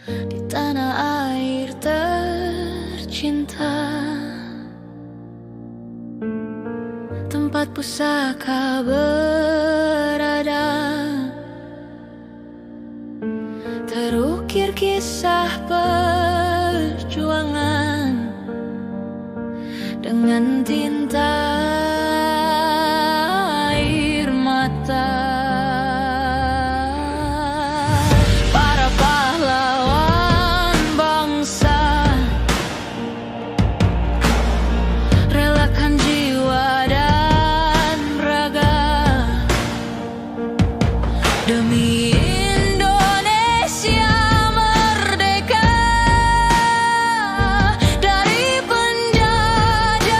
di tanah air tercinta, tempat pusaka berada. Terukir kisah perjuangan dengan tinta air mata. Para pahlawan bangsa relakan jiwa dan raga demi Indonesia merdeka dari penjajah.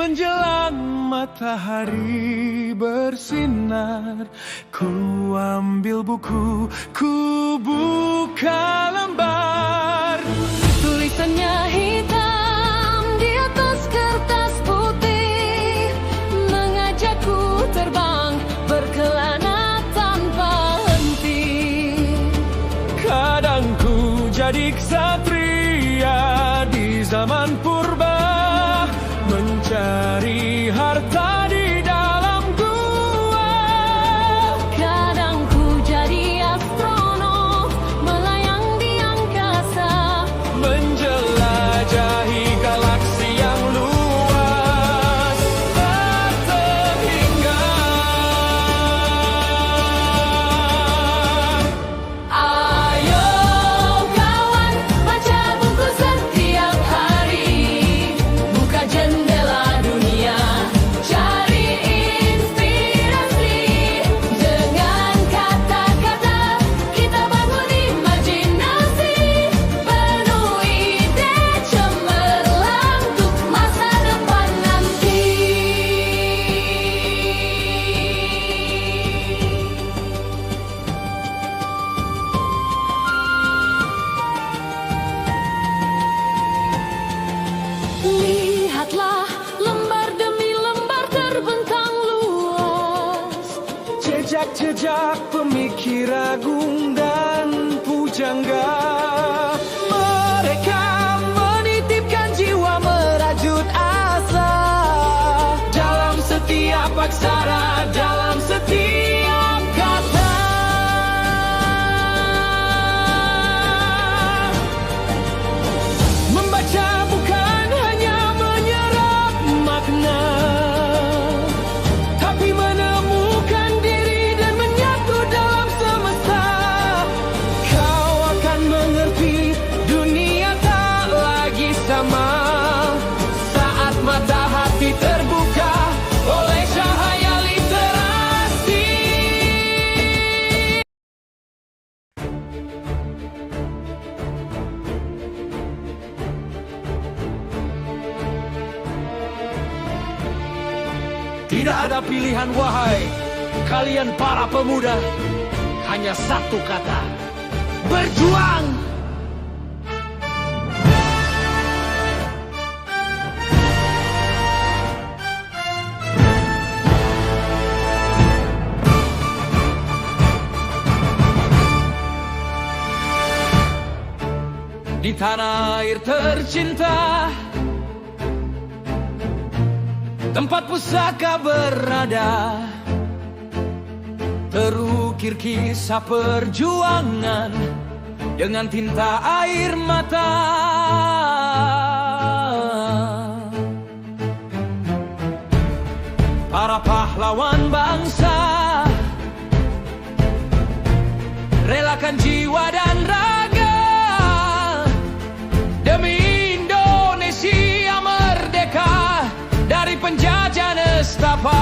Menjelang matahari bersinar, ku ambil buku, ku buka lembar. Tulisannya hitam di atas kertas putih, mengajakku terbang berkelana tanpa henti. Kadang ku jadi ksatria di zaman purba, mencari harta di dalam gua. Kadang ku jadi astronom, melayang di angkasa, menjelajahi galaksi yang luas tak terhingga. Ayo kawan, baca buku setiap hari, buka jendela dunia, cari inspirasi. Dengan kata-kata kita bangun imajinasi, penuh ide cemerlang untuk masa depan nanti. Lihatlah lembar demi lembar terbentang luas, Jejak-jejak pemikir agung dan pujangga. Mereka menitipkan jiwa merajut asa dalam setiap aksara, dalam setiap kata. Membaca bukan hanya menyerap makna, tapi menemukan diri dan menyatu dalam semesta. Kau akan mengerti dunia tak lagi sama saat mata hati terbuka oleh cahaya literasi. Tidak ada pilihan, wahai kalian para pemuda, hanya satu kata: berjuang! Di tanah air tercinta, tempat pusaka berada, terukir kisah perjuangan dengan tinta air mata. Para pahlawan bangsa relakan jiwa dan raga demi Indonesia merdeka dari penjajah nestapa.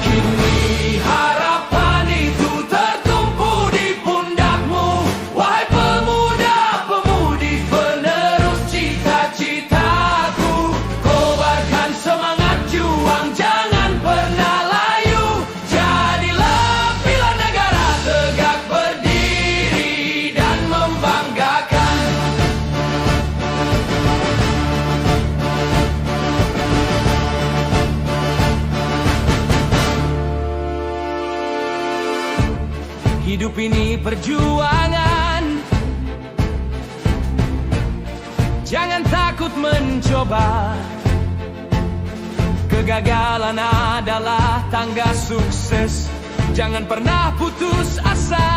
Kini harapan itu tertumpu di pundakmu, wahai pemuda-pemudi penerus cita-citaku. Kobarkan semangat juang, jangan pernah layu. Jadilah pilar negara tegak berdiri dan membanggakan. Hidup ini perjuangan, jangan takut mencoba. Kegagalan adalah tangga sukses, jangan pernah putus asa.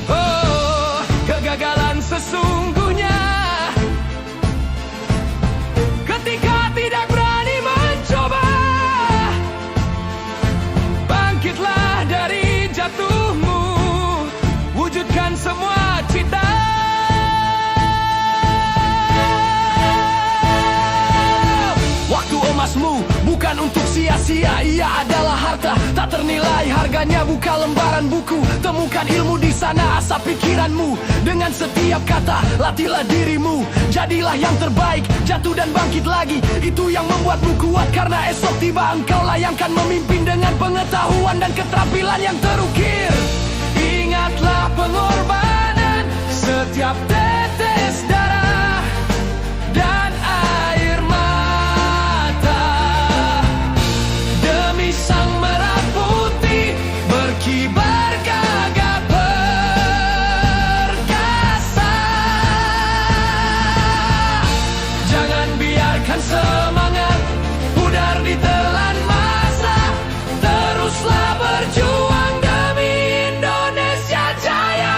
Oh, kegagalan sesungguhnya ketika tidak berani mencoba. Bangkitlah dari jatuhmu, wujudkan semua cita. Waktu emasmu bukan untuk sia-sia, ia adalah harta tak ternilai. Harganya buka lembaran buku. Temukan ilmu di sana, asap pikiranmu. Dengan setiap kata, latihlah dirimu. Jadilah yang terbaik, jatuh dan bangkit lagi. Itu yang membuatmu kuat, karena esok tiba engkaulah yang akan memimpin dengan pengetahuan dan keterampilan yang terukir. Ingatlah pengorbanan setiap tetes darah dan air mata demi sang merah putih berkibar gagah perkasa. Jangan biarkan semangat pudar ditelan masa. Teruslah berjuang demi Indonesia Jaya.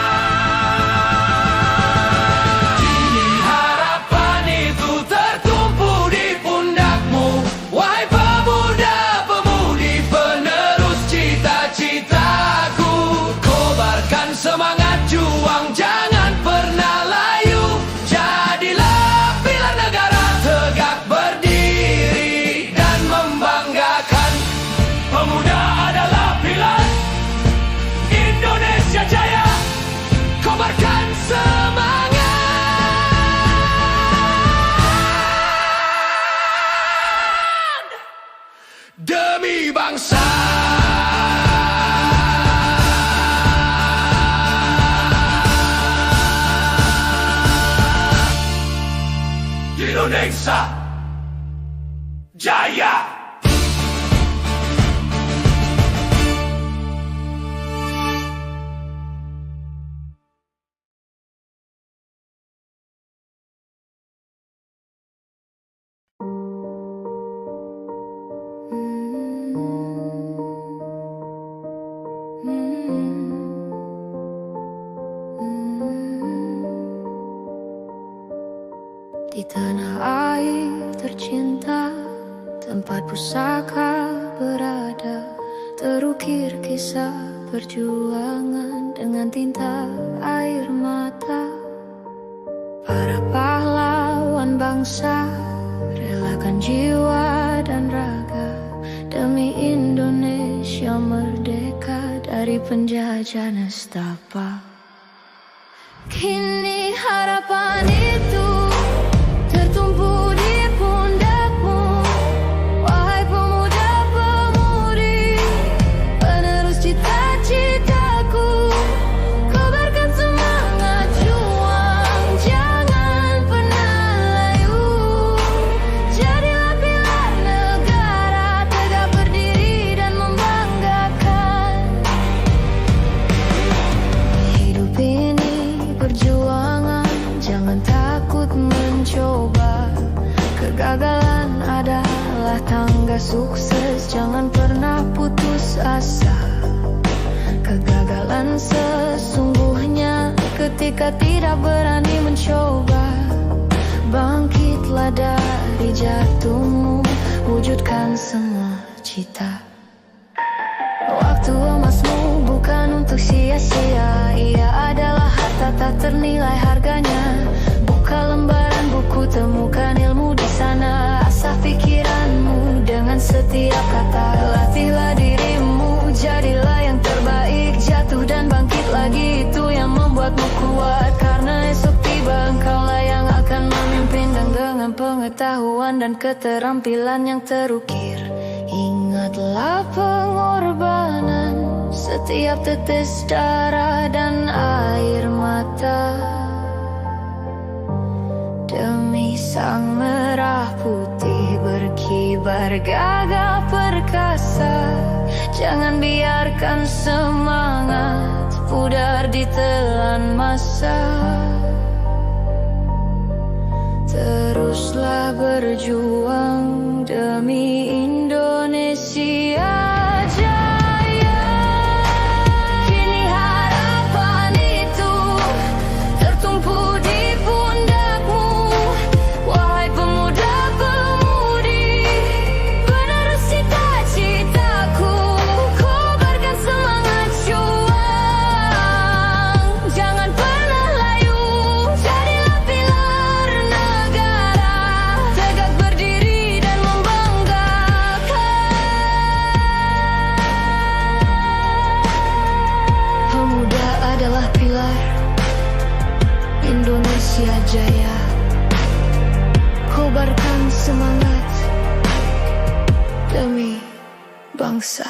Kini harapan itu tertumpu di pundakmu, wahai pemuda-pemudi penerus cita-citaku. Kobarkan semangat juang, jangan pernah layu. Jadilah pilar negara, tegak berdiri dan membanggakan. Pemuda adalah pilar Indonesia Jaya. Kobarkan semangat demi bangsa. Indonesia Jaya. Di tanah air tercinta, tempat pusaka berada, terukir kisah perjuangan dengan tinta air mata. Para pahlawan bangsa relakan jiwa dan raga demi Indonesia merdeka dari penjajah nestapa. Kini harapan itu tertumpu di pundakmu, wahai pemuda-pemudi penerus cita-citaku. Kobarkan semangat juang, jangan pernah layu. Jadilah pilar negara, tegak berdiri dan membanggakan. Hidup ini perjuangan, jangan takut mencoba. Kegagalan adalah tangga sukses, jangan pernah putus asa. Kegagalan sesungguhnya ketika tidak berani mencoba. Bangkitlah dari jatuhmu, wujudkan semua cita. Waktu emasmu bukan untuk sia-sia, ia adalah harta tak ternilai harganya. Buka lembaran buku, temukan ilmu di sana. Asah pikiranmu dengan setiap kata. Latihlah dirimu, jadilah yang terbaik. Jatuh dan bangkit lagi, itu yang membuatmu kuat. Karena esok tiba engkaulah yang akan memimpin, dan dengan pengetahuan dan keterampilan yang terukir. Ingatlah pengorbanan setiap tetes darah dan air mata demi sang merah putih berkibar gagah perkasa. Jangan biarkan semangat pudar ditelan masa. Teruslah berjuang demi Indonesia Jaya. Kini harapan itu tertumpu di pundakmu, wahai pemuda-pemudi penerus cita-citaku. Kobarkan semangat juang, jangan pernah layu. Jadilah pilar negara, tegak berdiri dan membanggakan. Nusa.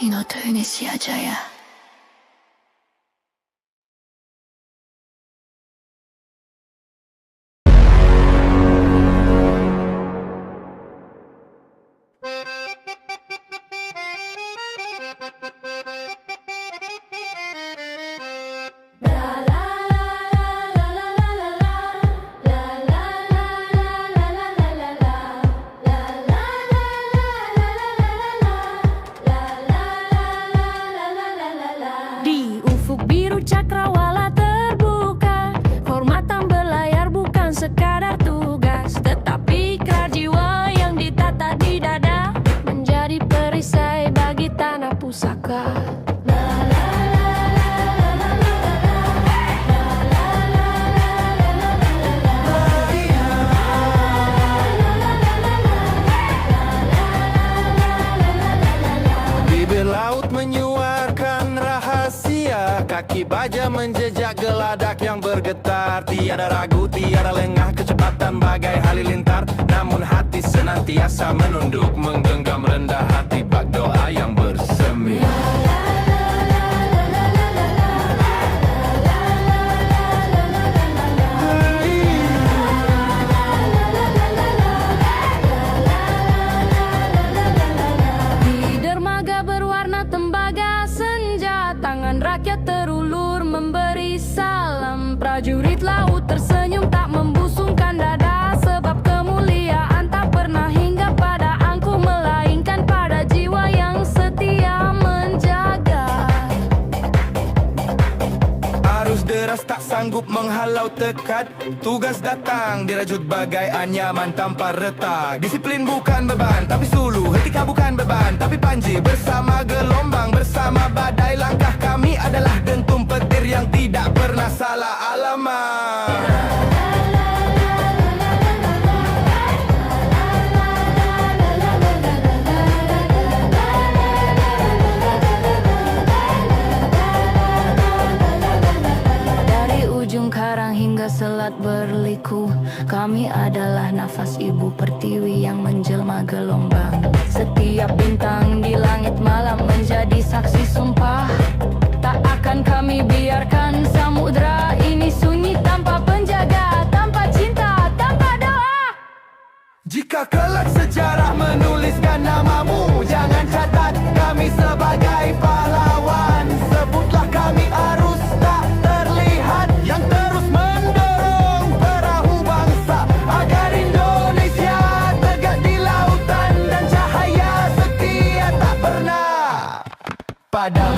Indonesia Jaya. Di ufuk biru cakrawala terbuka, hormatan berlayar bukan sekadar tugas, tetapi ikrar jiwa yang ditata di dada, menjadi perisai bagi tanah pusaka. Bibir laut menyuarkan rahasia, kaki baja menjejak geladak yang bergetar. Tiada ragu, tiada lengah, kecepatan bagai halilintar. Namun hati senantiasa menunduk, menggenggam rendah hati bak doa yang bersemi. Di dermaga berwarna tembaga senja, tangan rakyat terulur memberi salam. Prajurit laut tersenyum tak membusungkan dada, sebab kemuliaan tak pernah hingga pada angkuh, melainkan pada jiwa yang setia menjaga. Arus deras tak sanggup menghalau tekad, tugas datang dirajut bagai anyaman tanpa retak. Disiplin bukan beban tapi suluh, etika bukan beban tapi panji. Bersama gelombang, bersama badai, langkah kami adalah dentum petir yang tidak pernah salah alamat. Dari ujung karang hingga selat berliku, kami adalah nafas ibu pertiwi yang menjelma gelombang. Setiap bintang di langit malam menjadi saksi sumpah, tak akan kami biarkan samudra ini sunyi tanpa penjaga, tanpa cinta, tanpa doa. Jika kelak sejarah menuliskan namamu, jangan catat kami sebagai pahlawan. Sebutlah kami arus tak terlihat yang terus mendorong perahu bangsa, agar Indonesia tegak di lautan dan cahaya setia tak pernah padam.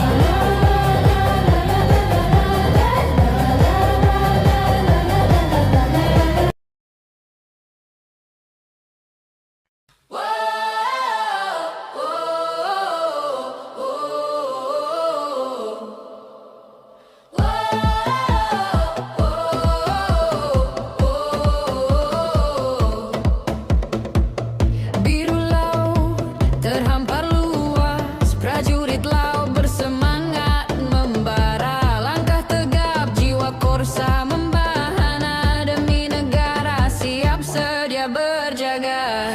Biru laut terhampar luas, prajurit laut bersemangat membara. Langkah tegap, jiwa korsa membahana, demi negara siap sedia berjaga.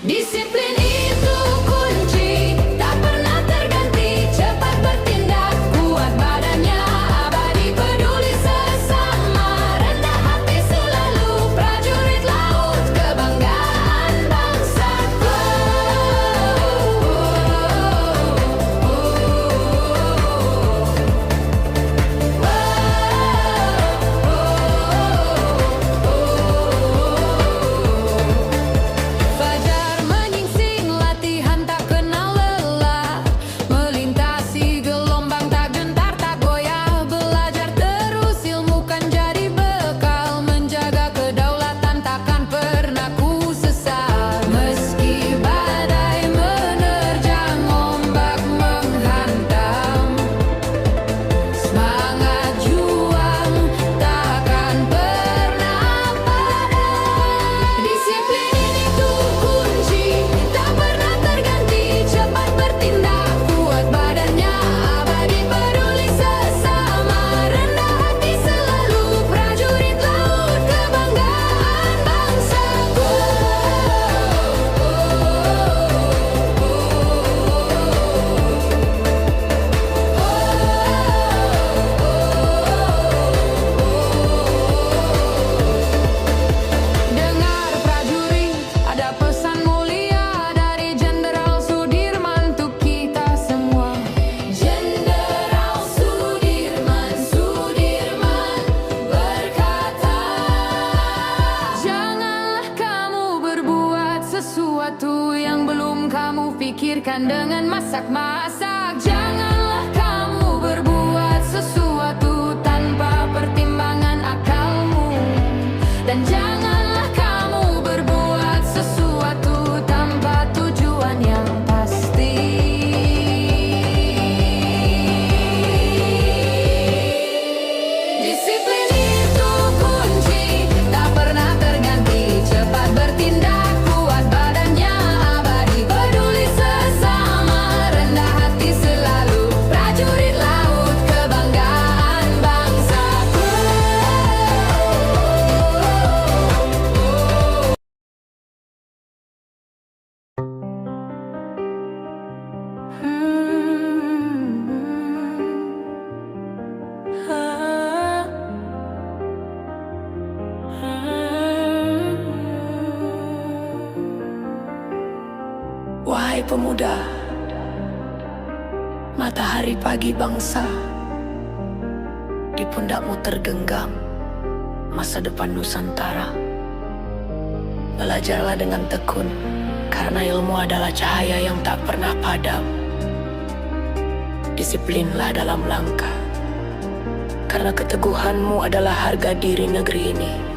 Disiplin itu kunci, tak pernah terganti. Cepat bertindak, kuat badannya, abadi peduli sesama. Rendah hati selalu, prajurit laut, kebanggaan bangsaku. Fajar menyingsing sesuatu yang belum kamu pikirkan dengan masak-masak. Janganlah kamu berbuat sesuatu tanpa pertimbangan akalmu. Dan janganlah kamu berbuat sesuatu tanpa tujuan yang pasti. Disiplin itu kunci, tak pernah terganti. Cepat bertindak, kuat badannya abadi. Peduli sesama, rendah hati selalu. Prajurit laut, kebanggaan bangsaku. Wahai pemuda, matahari pagi bangsa, di pundakmu tergenggam masa depan Nusantara. Belajarlah dengan tekun, karena ilmu adalah cahaya yang tak pernah padam. Disiplinlah dalam langkah, karena keteguhanmu adalah harga diri negeri ini.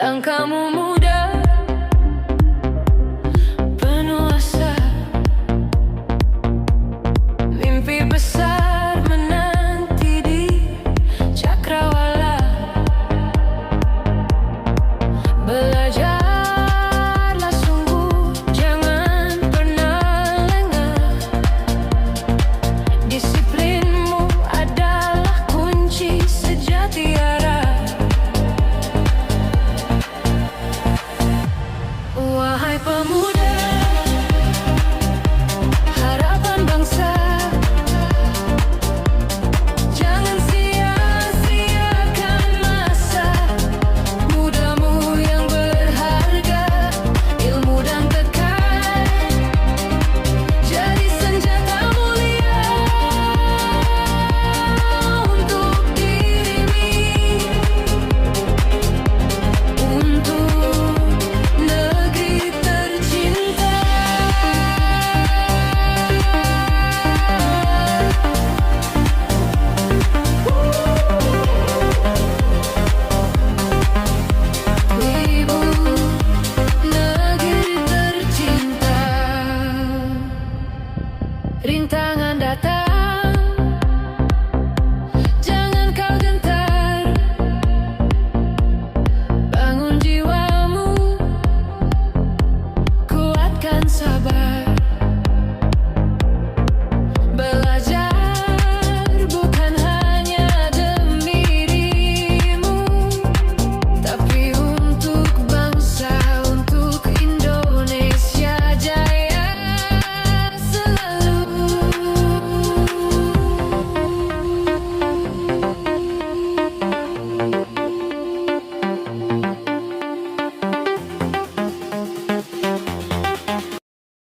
Langkahmu mudah, penuh asa, mimpi besar menanti di cakrawala. Belajarlah sungguh, jangan pernah lengah. Disiplinmu adalah kunci sejati arah. Wahai pemuda, harapan bangsa, jangan sia-siakan masa mudamu yang berharga. Ilmu dan tekad jadi senjata mulia untuk dirimu, untuk negeri tercinta. Ibu negeri tercinta, rintangan datang, jangan kau gentar. Bangun jiwamu, kuatkan sabar.